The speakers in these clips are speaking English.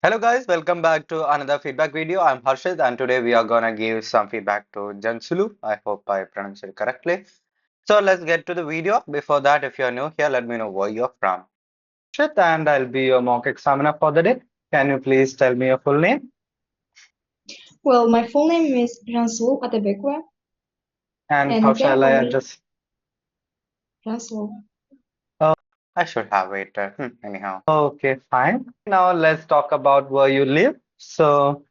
Hello guys, welcome back to another feedback video. I'm Harshit and today we are gonna give some feedback to Jansulu. I hope I pronounced it correctly. So let's get to the video. Before that, if you're new here, let me know where you're from. Harshit, and I'll be your mock examiner for the day. Can you please tell me your full name? Well, my full name is Jansulu Atabekova, And and how you can shall call I me address? Jansulu. Oh, I should have waited. Anyhow. Okay, fine. Now let's talk about where you live. So,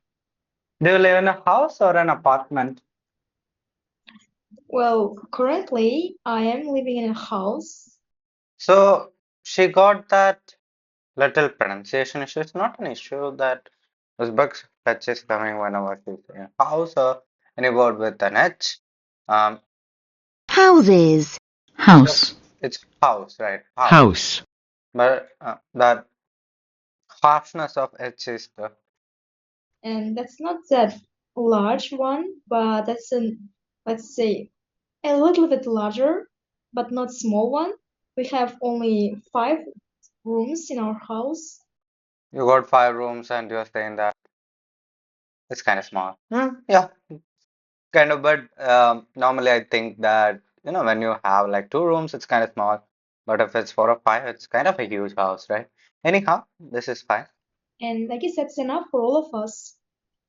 do you live in a house or an apartment? Well, currently I am living in a house. So, she got that little pronunciation issue. It's not an issue that Uzbek touch is coming whenever she's in house or any word with an H. Um, Houses. so House. it's house, right? House. House. But that harshness of H is the. And that's not that large one, but that's an, let's say, a little bit larger, but not small one. We have only 5 rooms in our house. You got 5 rooms and you're saying that it's kind of small. Yeah, kind of. But normally I think that when you have like 2 rooms, it's kind of small. But if it's 4 or 5, it's kind of a huge house, right? Anyhow, this is fine. And I guess that's enough for all of us.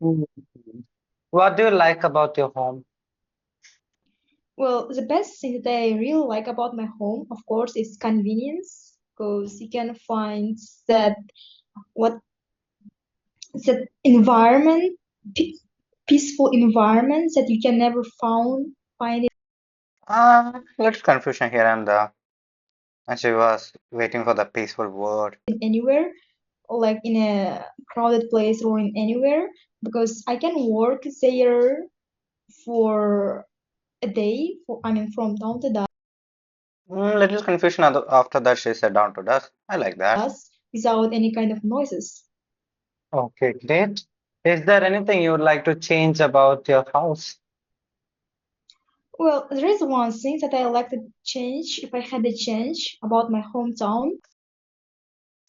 Mhm. What do you like about your home? Well, the best thing that I really like about my home, of course, is convenience, because you can find what that environment, pe- peaceful environment that you can never find it Little confusion here and there. And she was waiting for the peaceful word. anywhere, like in a crowded place or in anywhere, because I can work there for a day, I mean, from dawn to Little confusion after that she said down to dust. I like that. dusk without any kind of noises. Okay, great. Is there anything you would like to change about your house? Well, there is one thing that I like to change if I had a change about my hometown,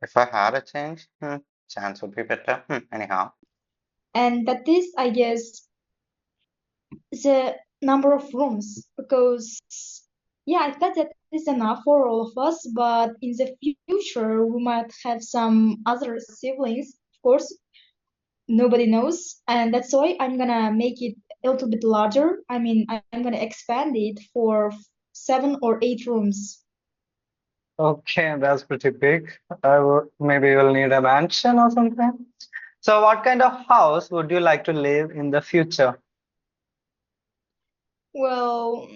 If I had a change, chance would be better. Anyhow. and that is, I guess, the number of rooms. Because, yeah, I thought that is enough for all of us, but in the future, we might have some other siblings. Of course, nobody knows, and that's why I'm gonna make it a little bit larger. I mean, I'm gonna expand it for 7 or 8 rooms. Okay, that's pretty big. I would maybe you'll need a mansion or something. So what kind of house would you like to live in the future? Well,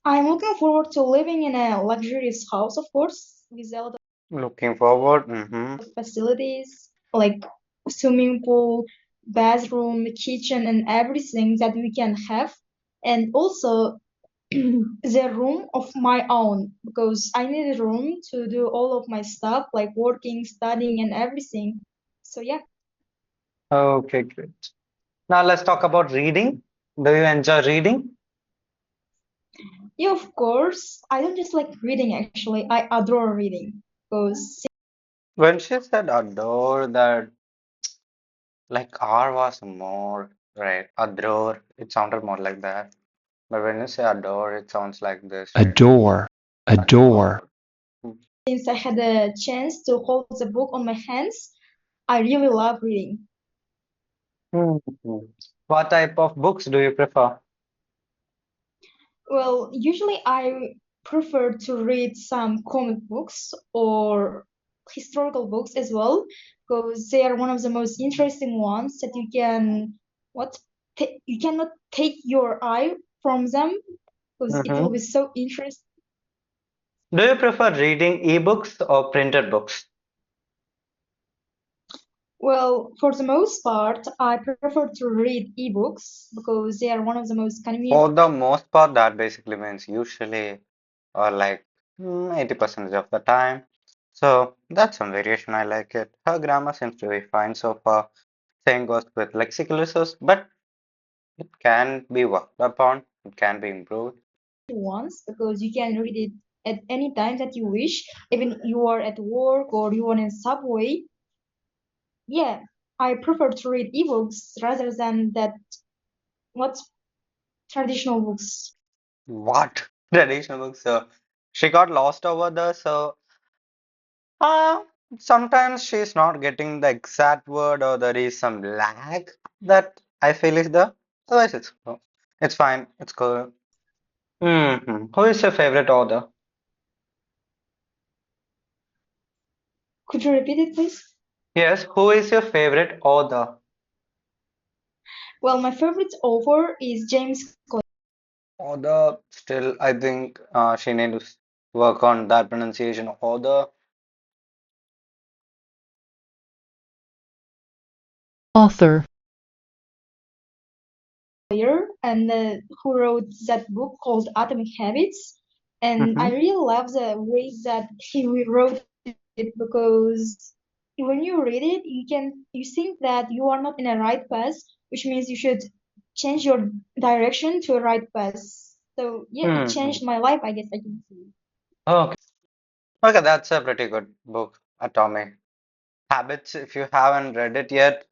I'm looking forward to living in a luxurious house, of course, with a lot Looking forward. of facilities like swimming pool, bathroom, kitchen, and everything that we can have. And also the room of my own, because I need a room to do all of my stuff like working, studying, and everything. So, yeah. Okay, great. Now let's talk about reading. Do you enjoy reading? Yeah, of course. I don't just like reading, actually. I adore reading because When she said adore, that like R was more right. Adore, it sounded more like that. But when you say adore, it sounds like this, right? Adore. Adore. Adore. Hmm. since I had a chance to hold the book on my hands, I really love reading. Hmm. What type of books do you prefer? Well, usually I prefer to read some comic books or historical books as well, because they are one of the most interesting ones that you can what you cannot take your eye from them because it will Hmm. be so interesting. Do you prefer reading ebooks or printed books? Well, for the most part, I prefer to read ebooks because they are one of the most convenient For the most part, that basically means usually or like 80% of the time. So that's some variation. I like it. Her grammar seems to be fine so far. Same goes with lexical resource, but it can be worked upon. It can be improved. ones because you can read it at any time that you wish, even you are at work or you are in subway. Yeah. I prefer to read ebooks rather than that what traditional books. What? Traditional books. So she got lost over there. So uh, sometimes she's not getting the exact word or there is some lag that I feel is there. Otherwise, it's cool. It's fine. It's cool. Who is your favorite author? Could you repeat it, please? Yes, who is your favorite author? Well, my favorite author is James. Author, still, I think she needs to work on that pronunciation. Author. Author. And who wrote that book called Atomic Habits. And I Mm-hmm. really love the way that he wrote it because when you read it, you think that you are not in a right path, which means you should change your direction to a right path. So yeah, it hmm changed my life, I guess I can say. Okay. Okay, that's a pretty good book, Atomic Habits. If you haven't read it yet,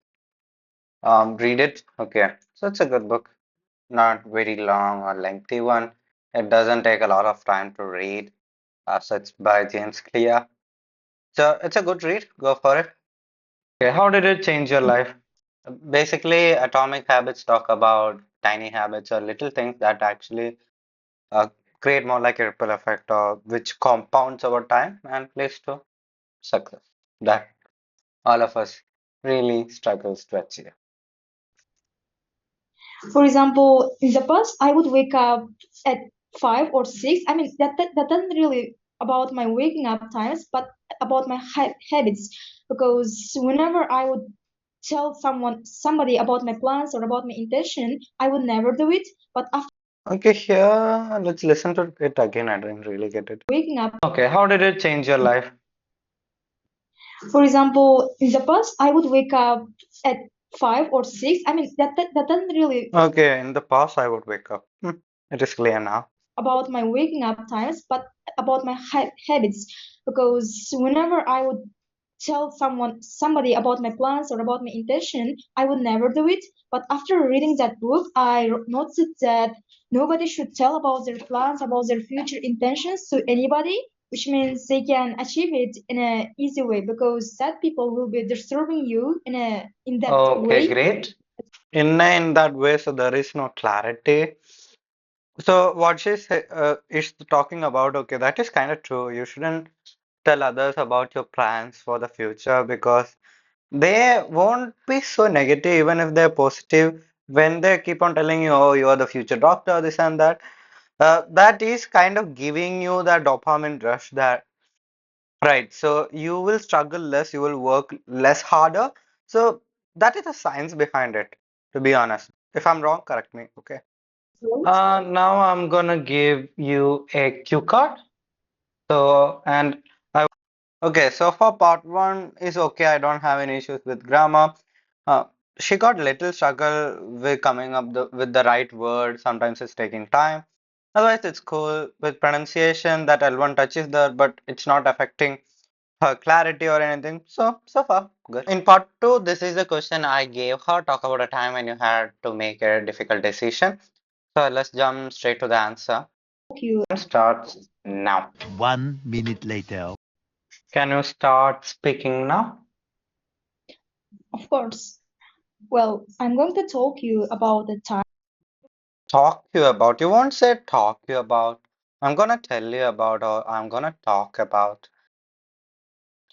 read it. Okay. So it's a good book. Not very long or lengthy one. It doesn't take a lot of time to read. So it's by James Clear. So it's a good read. Go for it. Okay, how did it change your life? Basically, Atomic Habits talk about tiny habits or little things that actually uh, create more like a ripple effect or which compounds over time and leads to success that all of us really struggles to achieve. For example, in the past, I would wake up at 5 or 6. I mean, that doesn't really about my waking up times, but about my habits. Because whenever I would tell somebody about my plans or about my intention, I would never do it. But after Okay, here let's listen to it again. I didn't really get it. waking up, Okay, how did it change your life? for example, in the past, I would wake up at 5 or 6. I mean, that doesn't really Okay, in the past I would wake up. It is clear now. about my waking up times, but about my habits. Because whenever I would tell somebody about my plans or about my intention, I would never do it. But after reading that book, I noticed that nobody should tell about their plans, about their future intentions to anybody, which means they can achieve it in a easy way because that people will be disturbing you in that Okay, way. great. In that way, so there is no clarity. So what is talking about, okay, that is kind of true. You shouldn't tell others about your plans for the future because they won't be so negative even if they're positive when they keep on telling you, oh, you are the future doctor, this and that. That is kind of giving you that dopamine rush that, right? So you will struggle less, you will work less harder. So that is the science behind it, to be honest. If I'm wrong, correct me, okay? Now I'm gonna give you a cue card. So, and I, okay, so for part one is okay. I don't have any issues with grammar. Uh, she got little struggle with coming up with the right word. Sometimes it's taking time. Otherwise, it's cool with pronunciation. That L1 touch is there, but it's not affecting her clarity or anything. So far, good. In part two, this is the question I gave her. Talk about a time when you had to make a difficult decision. So let's jump straight to the answer. You, Starts now. 1 minute later. Can you start speaking now? of course. Well, I'm going to talk you about the time. Talk you about. You won't say talk you about. I'm gonna tell you about or I'm gonna talk about.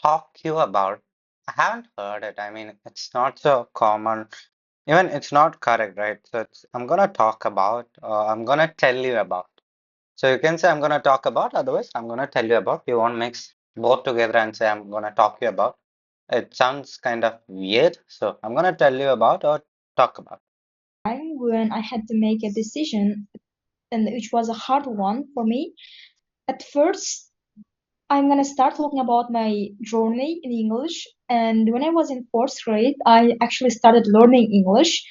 Talk you about. I haven't heard it. I mean, it's not so common. Even it's not correct, right? So I'm gonna talk about or I'm gonna tell you about. So you can say I'm gonna talk about, otherwise I'm gonna tell you about. You won't mix both together and say I'm gonna talk you about. It sounds kind of weird. So I'm gonna tell you about or talk about. Time when I had to make a decision, and which was a hard one for me. At first, I'm gonna start talking about my journey in English. And when I was in fourth grade, I actually started learning English.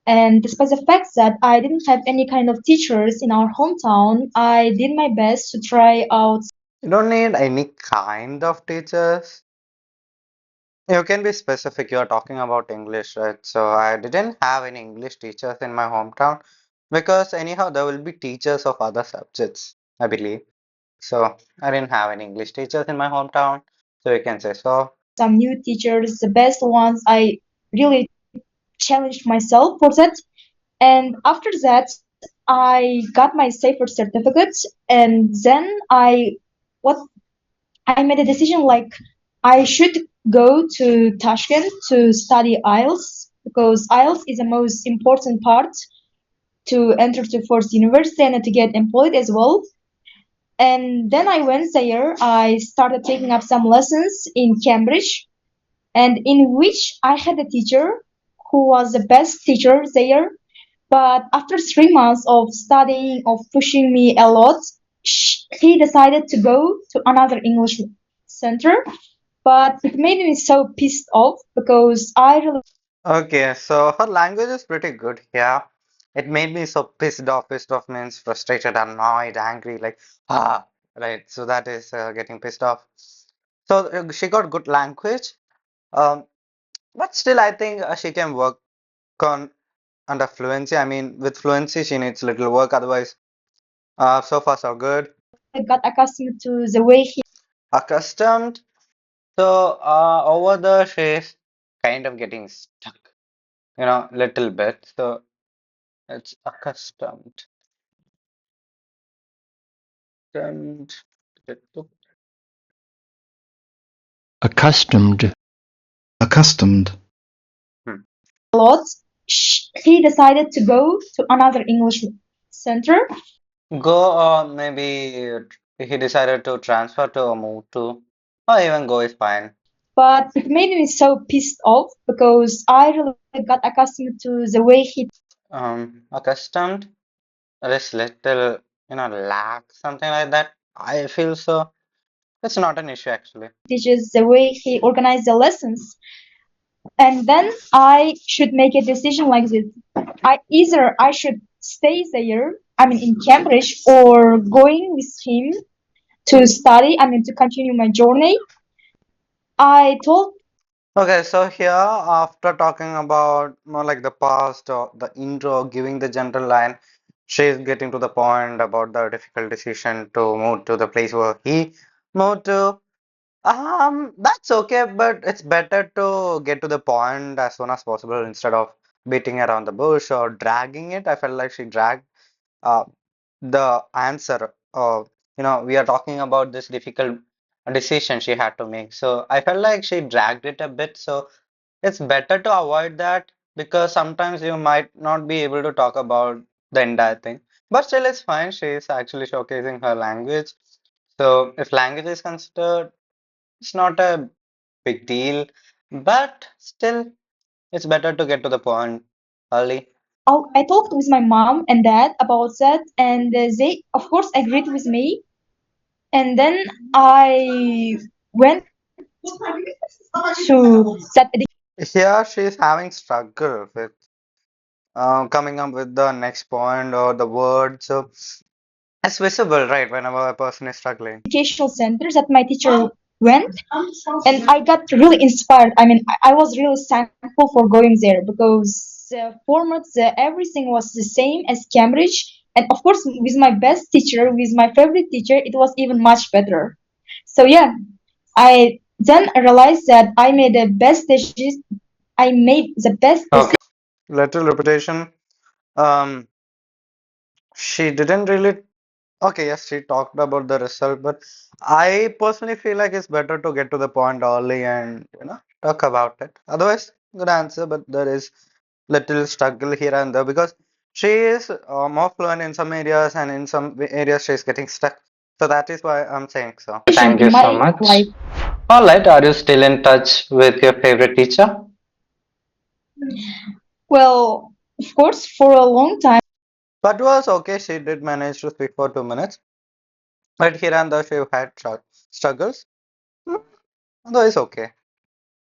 And despite the fact that I didn't have any kind of teachers in our hometown, I did my best to try out. You don't need any kind of teachers. You can be specific. You are talking about English, right? So I didn't have any English teachers in my hometown because anyhow there will be teachers of other subjects, I believe. So I didn't have any English teachers in my hometown. So you can say so. some new teachers, the best ones. I really challenged myself for that. And after that, I got my safer certificate. And then what I made a decision like I should go to Tashkent to study IELTS because IELTS is the most important part to enter to first university and to get employed as well. And then I went there. I started taking up some lessons in Cambridge, and in which I had a teacher who was the best teacher there. But after 3 months of studying, of pushing me a lot, he decided to go to another English center. But it made me so pissed off because I really Okay, so her language is pretty good here. It made me so pissed off. Pissed off means frustrated, annoyed, angry, like right. So that is getting pissed off. So she got good language. Um, but still, I think she can work on under fluency. I mean, with fluency, she needs little work. Otherwise, so far so good. got accustomed to the way he Accustomed. So over there, she's kind of getting stuck, little bit. So it's accustomed. And accustomed, accustomed, hmm. a lot, he decided to go to another English center. Go or maybe he decided to transfer to or move to, or even go is fine. But it made me so pissed off because I really got accustomed to the way he Accustomed, this little, lack, something like that. I feel so. It's not an issue actually. teaches, the way he organized the lessons. And then I should make a decision like this. I should stay there, I mean in Cambridge, or going with him to study, I mean to continue my journey. I told Okay, so here after talking about more like the past or the intro, giving the general line, she's getting to the point about the difficult decision to move to the place where he moved to. That's okay, but it's better to get to the point as soon as possible instead of beating around the bush or dragging it. I felt like she dragged uh, the answer. We are talking about this difficult decision she had to make. So I felt like she dragged it a bit. So it's better to avoid that because sometimes you might not be able to talk about the entire thing. But still, it's fine. She is actually showcasing her language. So if language is considered, it's not a big deal, but still, it's better to get to the point early. I talked with my mom and dad about that, and they of course agreed with me. And then I went to that Here, she's having struggle with coming up with the next point or the word. So it's visible, right, whenever a person is struggling. educational center that my teacher went, and I got really inspired. I mean, I was really thankful for going there because the format, everything was the same as Cambridge. And of course, with my best teacher, with my favorite teacher, it was even much better. So yeah, I then realized that I made the best decision. I made the best Okay, little repetition. Um, she didn't really. Okay, yes, she talked about the result, but I personally feel like it's better to get to the point early and talk about it. Otherwise, good answer, but there is little struggle here and there because she is more fluent in some areas and in some areas she's getting stuck. So that is why I'm saying so. decision Thank in you so my much. life. All right, are you still in touch with your favorite teacher? Well, of course, for a long time But was okay. She did manage to speak for 2 minutes, but here and there she had struggles. Hmm, otherwise, okay.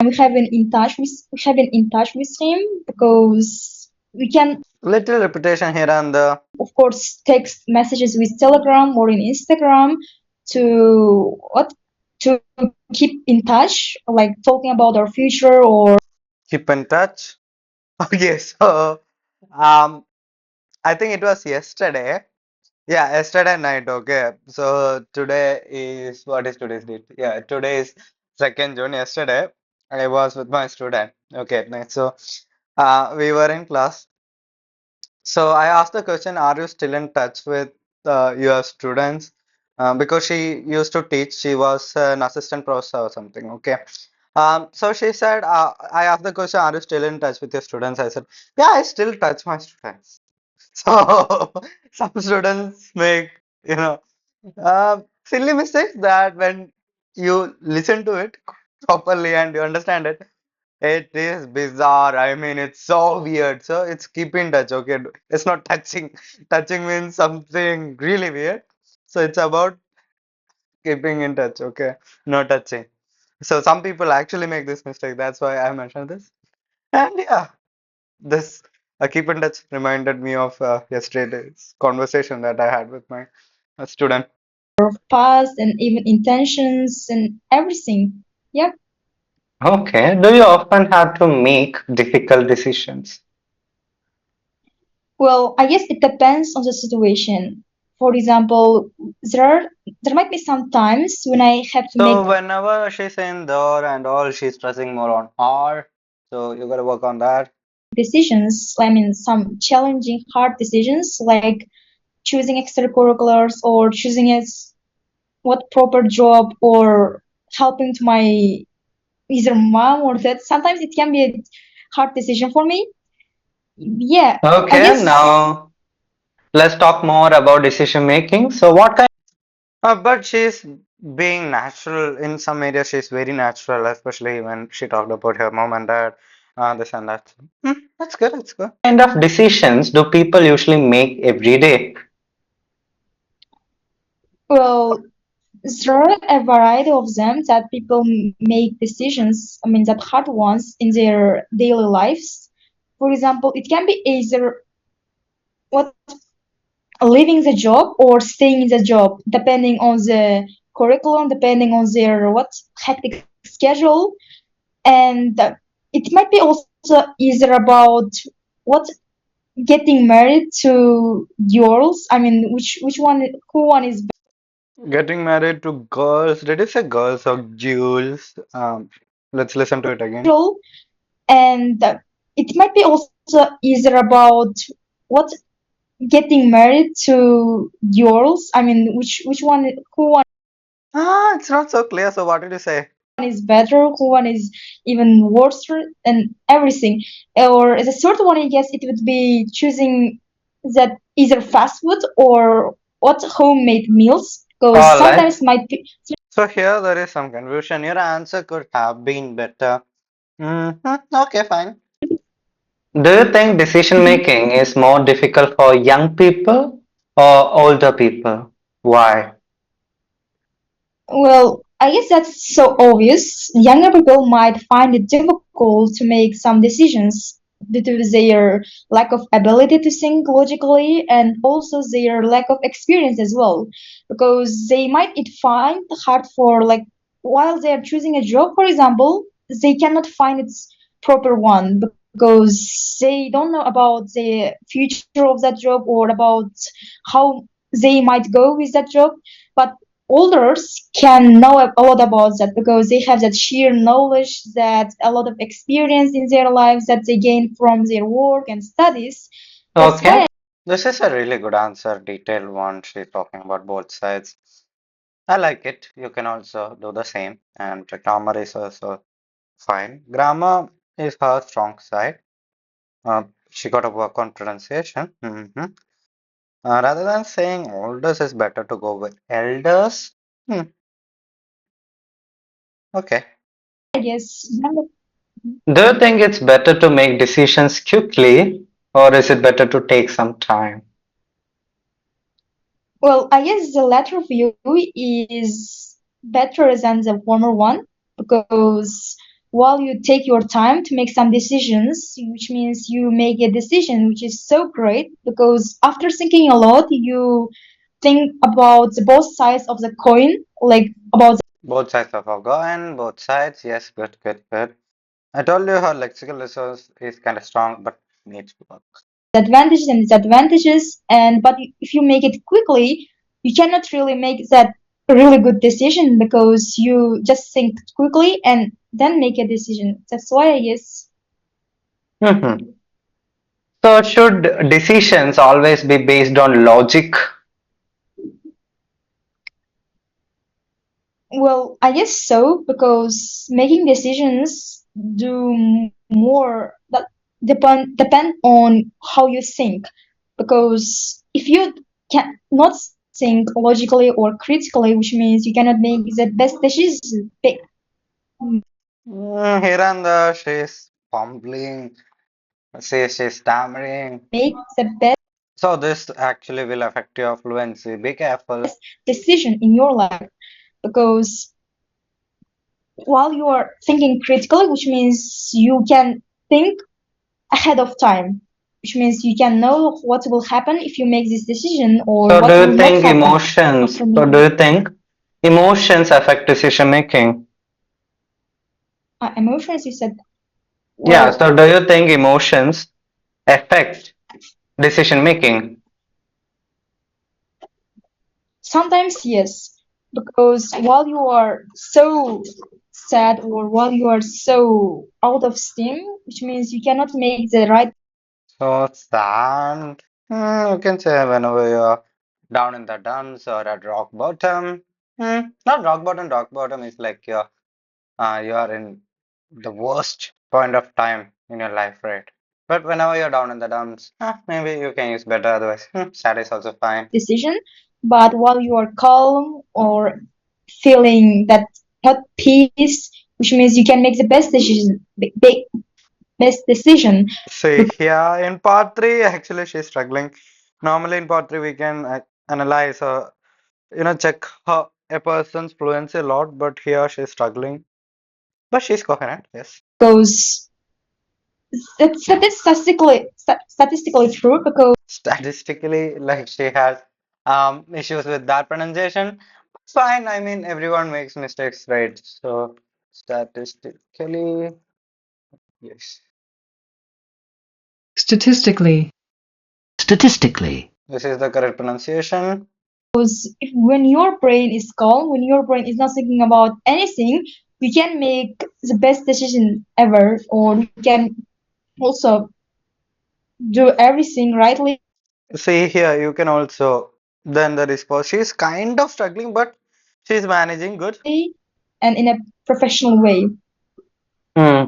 we have been in touch with him because we can Little repetition here and there. of course text messages with Telegram or in Instagram to what to keep in touch, like talking about our future or Keep in touch. Okay, so um, I think it was yesterday. Yeah, yesterday night. Okay, so today is what is today's date? Yeah, today is 2nd June. Yesterday, I was with my student. Okay, nice. So, we were in class. So I asked the question, are you still in touch with your students? Because she used to teach, she was an assistant professor or something. Okay. So she said, I asked the question, are you still in touch with your students? I said, yeah, I still touch my students. So some students make, you know, silly mistakes that when you listen to it properly and you understand it, it is bizarre. I mean, it's so weird. So it's keep in touch, okay? It's not touching. Touching means something really weird. So it's about keeping in touch, okay? Not touching. So some people actually make this mistake. That's why I mentioned this. And yeah, this keep in touch reminded me of yesterday's conversation that I had with my student. past and even intentions and everything. Yeah. Okay. Do you often have to make difficult decisions? Well, I guess it depends on the situation. For example, there there might be some times when I have to make So whenever she's in there and all, she's stressing more on her. So you gotta work on that. decisions. I mean, some challenging, hard decisions like choosing extracurriculars or choosing as what proper job or helping to my either mom or dad. Sometimes it can be a hard decision for me. Yeah, I Okay, guess. now let's talk more about decision making. So what kind? But she's being natural in some areas. She's very natural, especially when she talked about her mom and dad, this and that. That's good. That's good. What kind of decisions do people usually make every day? Well, there are a variety of them that people make decisions, I mean, that hard ones in their daily lives. For example, it can be either what leaving the job or staying in the job, depending on the curriculum, depending on their what hectic schedule, and it might be also either about what getting married to girls. I mean, which one, who one is Getting married to girls. Did you say girls or Jules? Let's listen to it again. better, and it might be also either about what getting married to girls. I mean, which one, who one It's not so clear. So what did you say? is better, who one is even worse, and everything. Or as a third one, I guess it would be choosing that either fast food or what homemade meals, because All sometimes right. might be So here there is some confusion. Your answer could have been better. Okay, fine. Do you think decision making is more difficult for young people or older people? Why? well, I guess that's so obvious. Younger people might find it difficult to make some decisions due to their lack of ability to think logically and also their lack of experience as well. Because they might it find hard for like while they are choosing a job, for example, they cannot find its proper one because they don't know about the future of that job or about how they might go with that job. But olders can know a lot about that because they have that sheer knowledge, that a lot of experience in their lives that they gain from their work and studies. That's Okay, why this is a really good answer, detailed one. She's talking about both sides. I like it. You can also do the same, and the grammar is also fine. Grammar is her strong side. She got to work on pronunciation. Rather than saying elders is better to go with elders. Hmm, okay. I guess Do you think it's better to make decisions quickly or is it better to take some time? well, I guess the latter view is better than the former one because while you take your time to make some decisions, which means you make a decision which is so great because after thinking a lot, you think about the both sides of the coin, like about Both sides are forgotten, both sides. Yes, good, good, good. I told you her lexical resource is kind of strong, but needs work. Advantages and disadvantages, and but if you make it quickly, you cannot really make that really good decision because you just think quickly and then make a decision. That's why I guess. Mhm. So, should decisions always be based on logic? Well, I guess so because making decisions do more that depend on how you think. Because if you cannot think logically or critically, which means you cannot make the best decision, Here and there, she's fumbling, she's stammering. make the best So, this actually will affect your fluency. Be careful. decision in your life. Because while you are thinking critically, which means you can think ahead of time, which means you can know what will happen if you make this decision or So, do what will you not think happen emotions? after So, do making you think emotions affect decision making? emotions. You said, Yeah. well, So, do you think emotions affect decision making? sometimes yes, because while you are so sad or while you are so out of steam, which means you cannot make the right So, sad. You can say whenever you're down in the dumps or at rock bottom. Not rock bottom. Rock bottom is like you are in the worst point of time in your life, right? But whenever you're down in the dumps, maybe you can use better. Otherwise, sad is also fine. decision. But while you are calm or feeling that not peace, which means you can make the best decision, best decision. See here in part three, actually she's struggling. Normally in part three we can analyze or check a person's fluency a lot, but here she's struggling. But she's coherent, yes. Because that is statistically true because Statistically, like she has issues with that pronunciation. Fine, I mean everyone makes mistakes, right? So statistically, yes. Statistically. Statistically. This is the correct pronunciation. if, when your brain is calm, when your brain is not thinking about anything, you can make the best decision ever, or you can also do everything rightly See here, you can also then the response. She's kind of struggling, but she's managing good. and in a professional way. Hmm.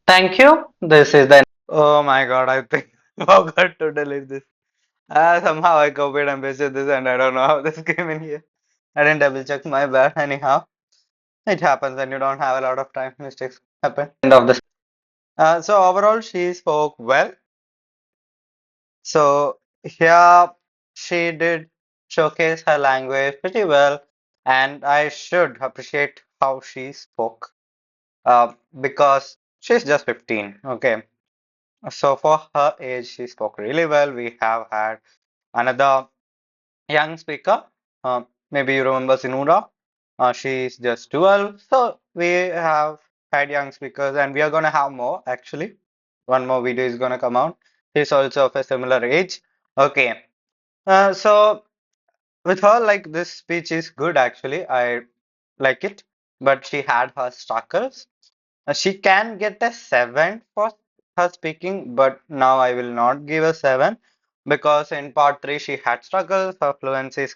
Thank you. This is the. Oh my God, I think I forgot to delete this. Somehow I copied and pasted this, and I don't know how this came in here. I didn't double check my bad. Anyhow, it happens when you don't have a lot of time. Mistakes happen. End of this. So overall, she spoke well. So here she did showcase her language pretty well, and I should appreciate how she spoke. Because she's just 15. Okay. So for her age, she spoke really well. We have had another young speaker. Maybe you remember Sinura. She's just 12. So we have had young speakers, and we are gonna have more actually. One more video is gonna come out. She's also of a similar age. Okay. So with her, like this speech is good actually. I like it, but she had her struggles. She can get a 7 for her speaking, but now I will not give a 7 because in part 3 she had struggles. Her fluency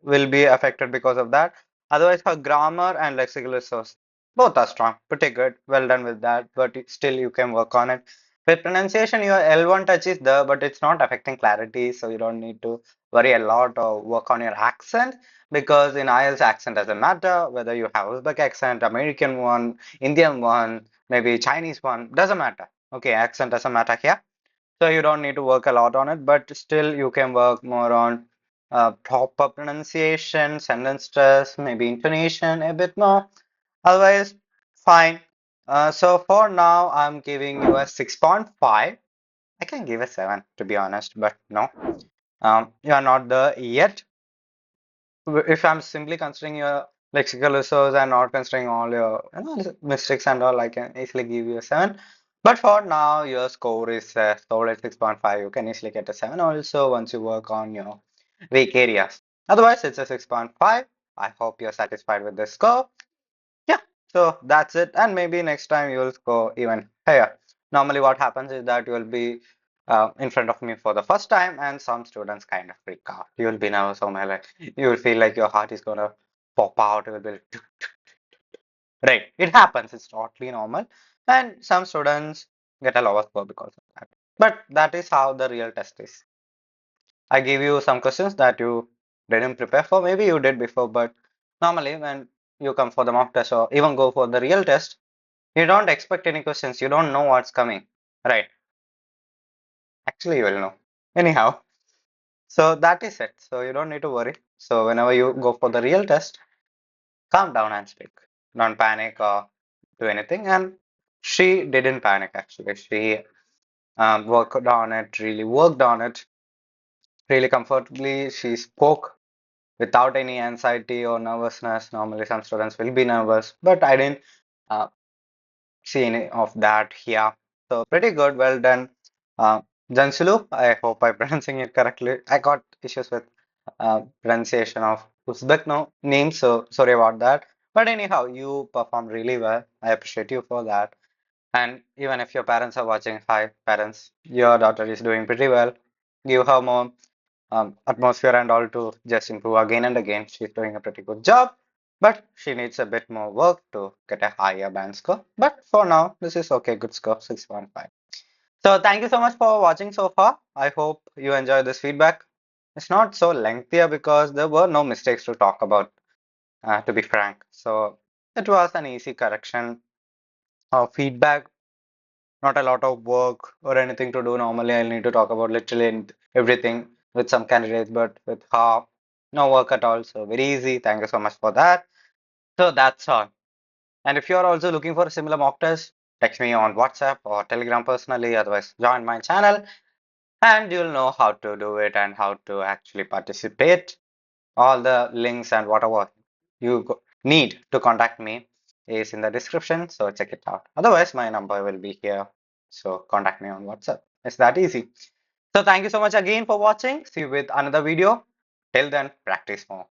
will be affected because of that. Otherwise, her grammar and lexical resource both are strong, pretty good. Well done with that, but still you can work on it. With pronunciation, your L1 touch is there, but it's not affecting clarity, so you don't need to worry a lot or work on your accent because in IELTS accent doesn't matter whether you have Uzbek accent, American one, Indian one, maybe Chinese one, doesn't matter. Okay, accent doesn't matter here. So you don't need to work a lot on it, but still you can work more on proper pronunciation, sentence stress, maybe intonation a bit more. Otherwise, fine. So for now, I'm giving you a 6.5. I can give a 7 to be honest, but no, you are not there yet. If I'm simply considering your lexical resource and not considering all your mistakes and all, I can easily give you a 7. But for now, your score is solid 6.5. You can easily get a 7 also once you work on your weak areas. Otherwise, it's a 6.5. I hope you're satisfied with this score. Yeah, so that's it. And maybe next time you'll score even higher. Normally, what happens is that you'll be in front of me for the first time, and some students kind of freak out. You'll be nervous, oh my, like you will feel like your heart is gonna pop out. It will be like, right. It happens. It's totally normal, and some students get a lower score because of that. But that is how the real test is. I give you some questions that you didn't prepare for. Maybe you did before, but normally when you come for the mock test or even go for the real test, you don't expect any questions. You don't know what's coming. Right. Actually, you will know. Anyhow, so that is it. So you don't need to worry. So whenever you go for the real test, calm down and speak. Don't panic or do anything. And she didn't panic actually. She worked on it, really worked on it, really comfortably. She spoke without any anxiety or nervousness. Normally, some students will be nervous, but I didn't uh, see any of that here. So pretty good, well done. Uh, Jansulu, I hope I'm pronouncing it correctly. I got issues with pronunciation of Uzbek no, name, so sorry about that. But anyhow, you performed really well. I appreciate you for that. And even if your parents are watching, hi parents, your daughter is doing pretty well. Give her more atmosphere and all to just improve again and again. She's doing a pretty good job, but she needs a bit more work to get a higher band score. But for now, this is okay, good score, 6.5. So thank you so much for watching so far. I hope you enjoyed this feedback. It's not so lengthier because there were no mistakes to talk about, to be frank. So it was an easy correction of feedback, not a lot of work or anything to do. Normally, I'll need to talk about literally everything with some candidates, but with her, no work at all. So very easy. Thank you so much for that. So that's all. And if you're also looking for a similar mock test, text me on WhatsApp or Telegram personally. Otherwise, join my channel and you'll know how to do it and how to actually participate. All the links and whatever need to contact me is in the description, so check it out. Otherwise, my number will be here, so contact me on WhatsApp. It's that easy. So thank you so much again for watching. See you with another video. Till then, practice more.